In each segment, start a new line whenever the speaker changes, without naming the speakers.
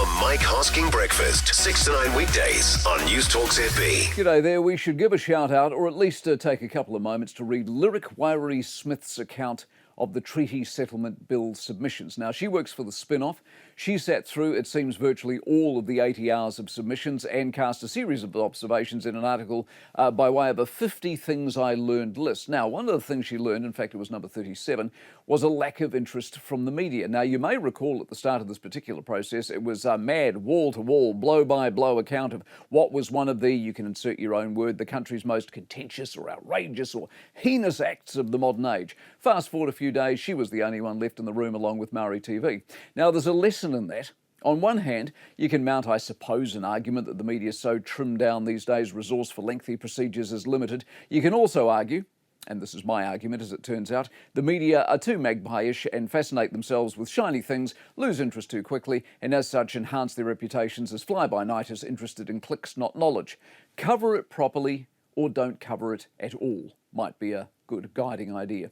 The Mike Hosking Breakfast, 6 to 9 weekdays on Newstalk ZB.
G'day there. We should give a shout out, or at least take a couple of moments to read Lyric Wairie-Smith's account of the treaty settlement bill submissions. Now, she works for the Spin-Off. She sat through, it seems, virtually all of the 80 hours of submissions and cast a series of observations in an article by way of a 50 Things I Learned list. Now, one of the things she learned, in fact it was number 37, was a lack of interest from the media. Now, you may recall at the start of this particular process, it was a mad, wall-to-wall, blow-by-blow account of what was one of the, you can insert your own word, the country's most contentious or outrageous or heinous acts of the modern age. Fast forward a few days, she was the only one left in the room along with Maori TV. Now, there's a lesson in that. On one hand, you can mount, I suppose, an argument that the media is so trimmed down these days, resource for lengthy procedures is limited. You can also argue, and this is my argument as it turns out, the media are too magpie-ish and fascinate themselves with shiny things, lose interest too quickly, and as such enhance their reputations as fly-by-nighters interested in clicks, not knowledge. Cover it properly or don't cover it at all might be a good guiding idea.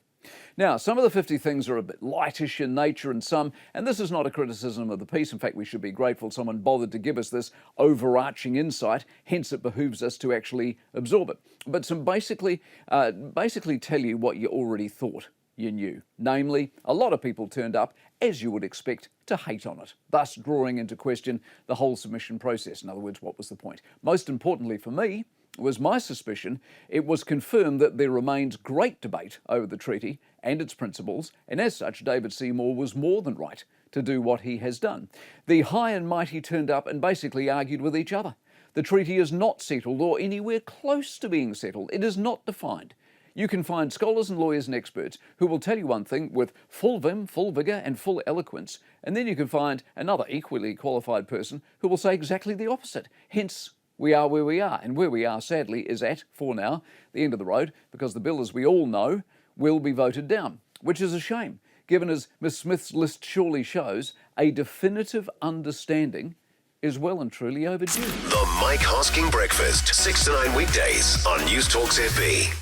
Now, some of the 50 things are a bit lightish in nature and some, and this is not a criticism of the piece. In fact, we should be grateful someone bothered to give us this overarching insight, hence it behooves us to actually absorb it. But some basically tell you what you already thought you knew. Namely, a lot of people turned up, as you would expect, to hate on it, thus drawing into question the whole submission process. In other words, what was the point? Most importantly for me, was my suspicion it was confirmed that there remains great debate over the treaty and its principles, and as such David Seymour was more than right to do what he has done. The high and mighty turned up and basically argued with each other. The treaty is not settled or anywhere close to being settled. It is not defined. You can find scholars and lawyers and experts who will tell you one thing with full vim, full vigour and full eloquence, and then you can find another equally qualified person who will say exactly the opposite. Hence, we are where we are, and where we are, sadly, is at, for now, the end of the road, because the bill, as we all know, will be voted down, which is a shame, given, as Ms Smith's list surely shows, a definitive understanding is well and truly overdue.
The Mike Hosking Breakfast, 6 to 9 weekdays on Newstalk ZB.